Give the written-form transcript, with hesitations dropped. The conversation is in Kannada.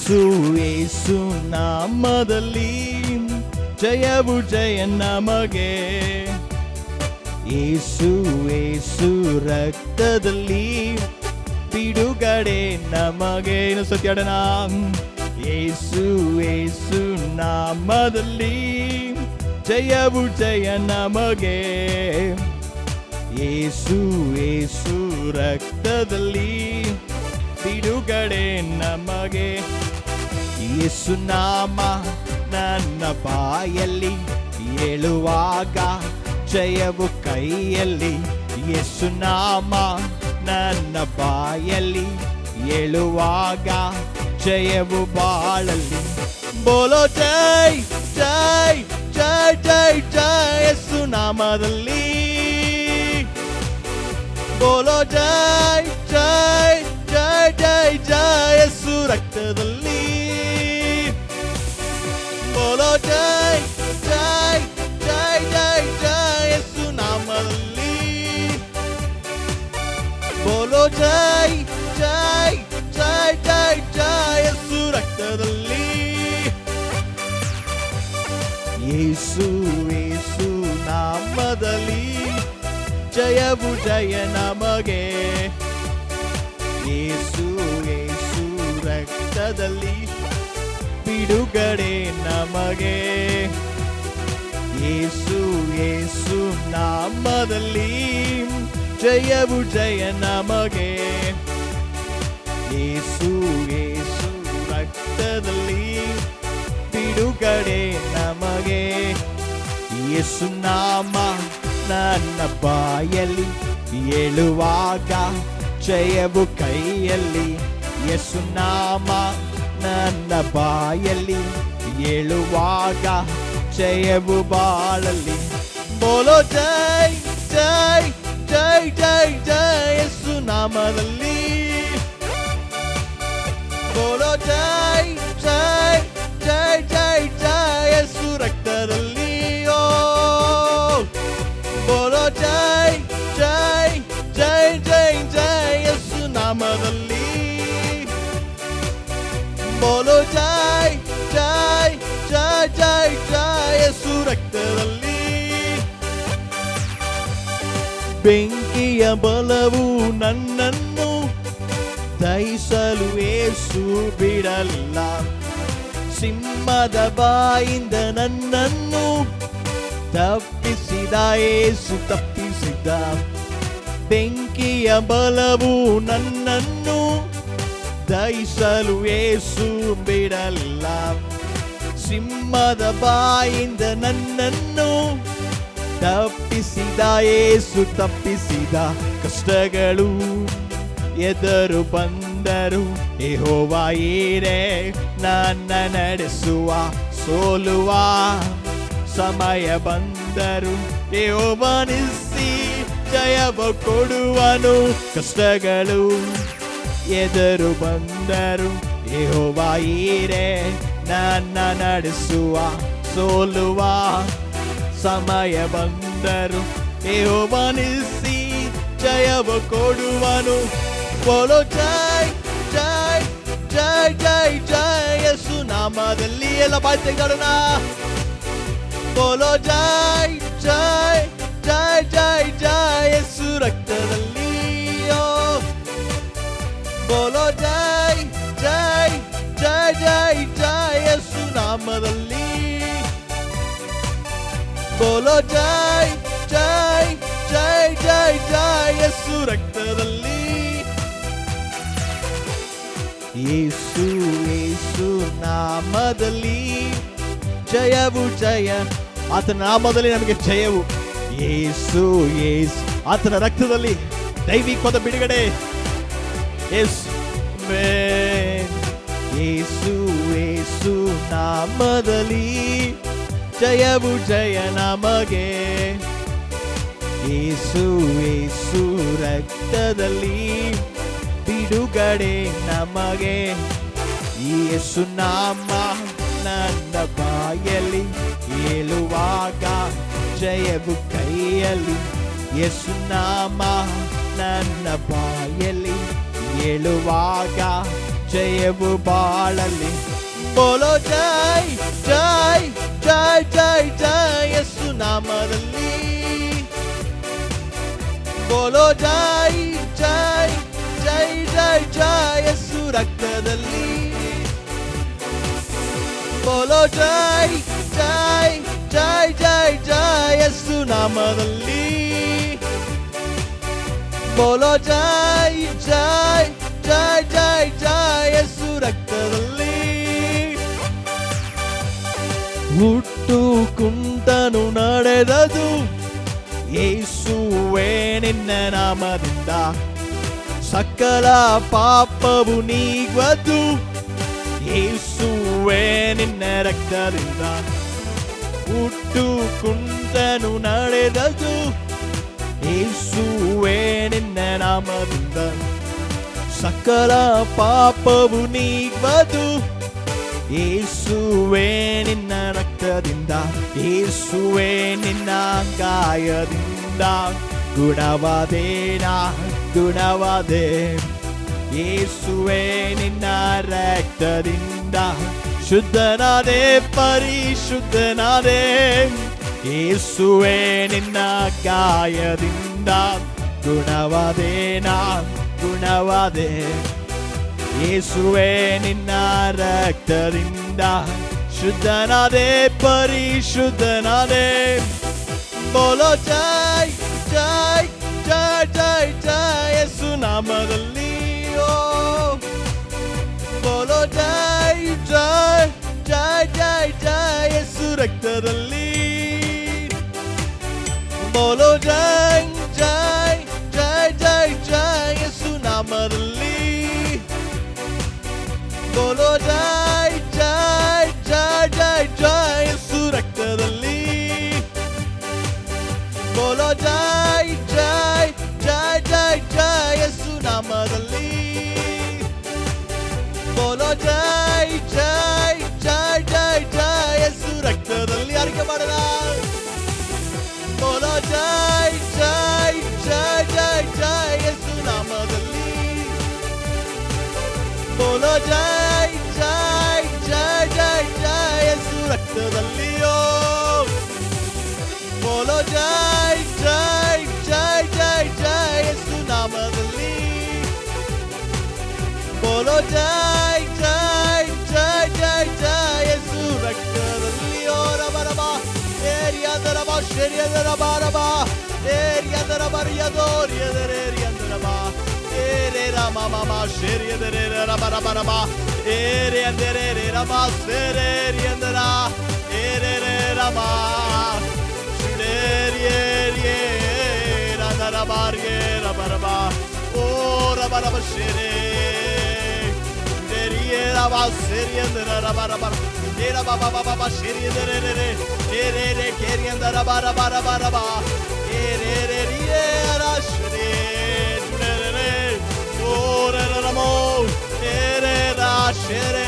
ಯೇಸು ನಾಮದಲ್ಲಿ ಜಯವು ಜಯ ನಮಗೆ. ಯೇಸು ರಕ್ತದಲ್ಲಿ ಬಿಡುಗಡೆ ನಮಗೆ. ಇನ್ನು ಸತ್ಯಡನ ಯೇಸು ನಾಮದಲ್ಲಿ ಜಯವು ಜಯ ನಮಗೆ. ಯೇಸು ರಕ್ತದಲ್ಲಿ ಬಿಡುಗಡೆ ನಮಗೆ. ಯೇಸು ನಾಮ ನನ್ನ ಬಾಯಲ್ಲಿ ಹೇಳುವಾಗ ಜಯವು ಕೈಯಲ್ಲಿ. ಯೇಸು ನಾಮ ನನ್ನ ಬಾಯಲ್ಲಿ ಹೇಳುವಾಗ ಜಯವು ಬಾಳಲ್ಲಿ. ಬೋಲೋ ಜೈ ಜೈ ಜೈ ಜೈ ಜೈ ಯೇಸು ನಾಮದಲ್ಲಿ. ಬೋಲೋ ಜೈ ಜೈ ಜೈ ಜೈ ಜೈ ಯೇಸು ರಕ್ತದಲ್ಲಿ. ಬೋಲೋ ಜೈ ಜೈ ಜೈ ಜೈ ಜೈ ಯೇಸು ನಾಮದಲ್ಲಿ. ಬೋಲೋ ಜೈ ಜೈ ಜೈ ಜೈ ಜೈ ಯೇಸು ರಕ್ತದಲ್ಲಿ. ಯೇಸು ನಾಮದಲ್ಲಿ ಜಯವು ಜಯ ನಮಗೆ. ಯೇಸು ರಕ್ತದಲ್ಲಿ ಬಿಡುಗಡೆ ನಮಗೆ. ಯೇಸು ನಾಮದಲ್ಲಿ ಜಯವು ಜಯ ನಮಗೆ. ಯೇಸು ರಕ್ತದಲ್ಲಿ ಬಿಡುಗಡೆ ನಮಗೆ. ಯೇಸು ನಾಮ ನನ್ನ ಬಾಯಲ್ಲಿ ಹೇಳುವಾಗ ಜಯವು ಕೈಯಲ್ಲಿ. ಯೇಸು ನಾಮ ನನ್ನ ಬಾಯಲ್ಲಿ ಹೇಳುವಾಗ ಜಯವು ಬಾಳಲ್ಲಿ. ಬೋಲೋ ಜೈ ಜೈ ಜೈ ಜೈ ಜೈ ಯೇಸು ನಾಮದಲ್ಲಿ. ಬೋಲೋ ಜೈ ಜೈ ಜೈ ಜೈ ಜೈ ಯೇಸು ರಕ್ತದಲ್ಲಿ. ಬೋಲೋ ಜೈ ಜೈ ಜೈ ಜೈ ಜೈ ಯೇಸು ನಾಮದಲ್ಲಿ. ಬೋಲೋ ಜೈ ಜೈ ಜೈ ಜೈ ಜೈ ಯೇಸು ರಕ್ತದಲ್ಲಿ. ಬೆಂಕಿಯ ಬಲವು ನನ್ನನ್ನು ದಹಿಸಲು ಯೇಸು ಬಿಡಲಿಲ್ಲ. ಸಿಂಹದ ಬಾಯಿಂದ ನನ್ನನ್ನು ತಪ್ಪಿಸಿದ ಯೇಸು ತಪ್ಪಿಸಿದ. ಬೆಂಕಿಯ ಬಲವು ನನ್ನನ್ನು ದಹಿಸಲು ಯೇಸು ಬಿಡಲಿಲ್ಲ. ಸಿಂಹದ ಬಾಯಿಂದ ನನ್ನನ್ನು ತಪ್ಪಿಸಿದ ಯೇಸು ತಪ್ಪಿಸಿದ. ಕಷ್ಟಗಳು ಎದುರು ಬಂದರು ಯೆಹೋವ ಈರೇ ನನ್ನ ನಡೆಸುವ. ಸೋಲುವ ಸಮಯ ಬಂದರು ಯೆಹೋವ ನಿಲ್ಲಿಸಿ ಜಯವ ಕೊಡುವನು. ಕಷ್ಟಗಳು ಎದುರು ಬಂದರು ಯೆಹೋವ ಈರೇ ನನ್ನ ನಡೆಸುವ. ಸೋಲುವ ಸಮಯ ಬಂದರು ಯೆಹೋವ ನಿಲ್ಲಿಸಿ ಜಯವ ಕೊಡುವನು. ಬೋಲೋ ಜೈ ಜೈ ಜೈ ಜೈ ಜೈ ಯೇಸು ನಾಮದಲ್ಲಿ. ಎಲ್ಲ ಬಾಯಿ ತೆಗೆದಾಡೋಣ. ಬೋಲೋ ಜೈ ಜೈ ಜೈ ಜೈ ಜೈ ಯೇಸು ರಕ್ತದಲ್ಲಿ. ಬೋಲೋ ಜೈ ಜೈ ಜೈ ಜೈ ಜೈ ಯೇಸು ನಾಮದಲ್ಲಿ. ಬೋಲೋ ಜೈ ಜೈ ಜೈ ಜೈ ಜೈ ಯೇಸು ರಕ್ತದಲ್ಲಿ. ಯೇಸು ನಾಮದಲ್ಲಿ ಜಯವು ಜಯ. ಆತನ ನಾಮದಲ್ಲಿ ನಮಗೆ ಜಯವು. ಯೇಸು ಆತನ ರಕ್ತದಲ್ಲಿ ದೈವಿಕವಾದ ಬಿಡುಗಡೆ. ಯೇಸು ನಾಮದಲ್ಲಿ ಜಯವು ಜಯ ನಮಗೆ. ಯೇಸು ರಕ್ತದಲ್ಲಿ ಬಿಡುಗಡೆ ನಮಗೆ. ಯೇಸು ನಾಮ ನನ್ನ ಬಾಯಲ್ಲಿ ಹೇಳುವಾಗ ಜಯವು ಕೈಯಲ್ಲಿ. ಯೇಸು ನಾಮ ನನ್ನ ಬಾಯಲ್ಲಿ ಹೇಳುವಾಗ ಜಯವು ಬಾಳಲಿ. ಬೋಲೋ ಜೈ ಜೈ ಜೈ ಜೈ ಜೈ ಯೇಸು ನಾಮದಲ್ಲಿ. ಬೋಲೋ ಜೈ ಜೈ ಜೈ ಜೈ ಜೈ ಯೇಸು ರಕ್ತದಲ್ಲಿ. ಬೋಲೋ ಜೈ ಜೈ ಜೈ ಜೈ ಜೈ ಯೇಸು ನಾಮದಲ್ಲಿ. ಬೋಲೋ ಜೈ ಜೈ ಜೈ ಜೈ ಜೈ ಯೇಸು ರಕ್ತದಲ್ಲಿ. ಹುಟ್ಟು ಕುಂಟನು ನಡೆದದು ಯೇಸುವೇ ನಿನ್ನ ನಾಮದಿಂದ. ಸಕಲ ಪಾಪವು ನೀಗುವುದು ಯೇಸುವೇ ನಿನ್ನ ರಕ್ತದಿಂದ. ಹುಟ್ಟು ಕುಂಟನು ನಡೆದದು ಯೇಸುವೇ ನಿನ್ನ ನಾಮದಿಂದ. ಸಕಲ ಪಾಪವು ನೀಗುವುದು ಯೇಸುವೇ ನಿನ್ನ ರಕ್ತದಿಂದ. ಯೇಸುವೇ ನಿನ್ನ ಗಾಯದಿಂದ ಗುಣವಾದೇನಾ ಗುಣವಾದೆ. ಯೇಸುವೇ ನಿನ್ನ ರಕ್ತದಿಂದ ಶುದ್ಧನಾದೆ ಪರಿಶುದ್ಧನಾದೆ. ಯೇಸುವೇ ನಿನ್ನ ಗಾಯದಿಂದ ಗುಣವಾದೇನಾ ಗುಣವಾದೆ. ಯೇಸುವೇ ನಿನ್ನ ರಕ್ತದಿಂದ ಶುದ್ಧನಾದೆ ಪರಿಶುದ್ಧನಾದೆ. ಬೋಲೋ ಜೈ ಜೈ ಜೈ ಜೈ ಜೈ ಯೇಸು ನಾಮದಲ್ಲಿ. ಬೋಲೋ ಜೈ ಜೈ ಜೈ ಜೈ ಜೈ ಯೇಸು ರಕ್ತದಲ್ಲಿ. ಬೋಲೋ ಜೈ ಜೈ ಜೈ ಜೈ ಜೈ ಯೇಸು ನಾಮದಲ್ಲಿ. ಬೋಲೋ ಜೈ ಜೈ ಜೈ ಜೈ ಜೈ ಯೇಸು ರಕ್ತದಲ್ಲಿ. ಬೋಲೋ ಜೈ ಜೈ ಜೈ ಜೈ ಜೈ ಯೇಸು ನಾಮದಲ್ಲಿ. ಬೋಲೋ ಜೈ ಜೈ ಜೈ ಜೈ ಜೈ ಯೇಸು ರಕ್ತದಲ್ಲಿ. ಅರಿಕೆ ಮಾಡೋಣ. ಬೋಲೋ ಜೈ ಜೈ ಜೈ ಜೈ ಜೈ ಯೇಸು ನಾಮದಲ್ಲಿ. ಬೋಲೋ ಜೈ ಜೈ ಜೈ ಜೈ ಜೈ ಯೇಸು ರಕ್ತದಲ್ಲಿ. ಬೋಲೋ ಜೈ ಜೈ ಜೈ ಜೈ ಜೈ ಯೇಸು ನಾಮದಲ್ಲಿ. ಬೋಲೋ ಜೈ ಜೈ ಜೈ ಜೈ ಜೈ ಯೇಸು ರಕ್ತದಲ್ಲಿ. ರಬರಬ ಏರಿಯಾದರಬ ಶರಿಯದರಬರಬ ಏರಿಯಾದರಬರಿಯದೋರಿಯದರೇರಿಯದರಬ ಏರೇ ರಮ ಮಮ ಶರಿಯದರೇ ರಬರಬರಬ ಏರೇ ಅಂದರೆ ರಮ ಸೇರೇರಿಯದರ ಏರೇ ರಮ ಶುಡೇರಿಯೇ ರದರಬಾರಿಯೇ ರಬರಬ ಓ ರಬರಬ ಶರೇ ಶುಡೇರಿಯೇ ರಬ ಸೇರಿಯದರ ರಬರಬರ ಏರ ಬಾಬಾ ಬಾಬಾ ಶರಿಯದರೇ ಏರೇ ರೇ ಕೇರಿಯದರ ಬರಬರಬರಬ ಏರೇ ರೇ ರಿಯೇ ರಾಶರೇ ಶುಡೇರೇ ಓ ರೇ ರಮೋ ಏರೇ ರಾಶರೇ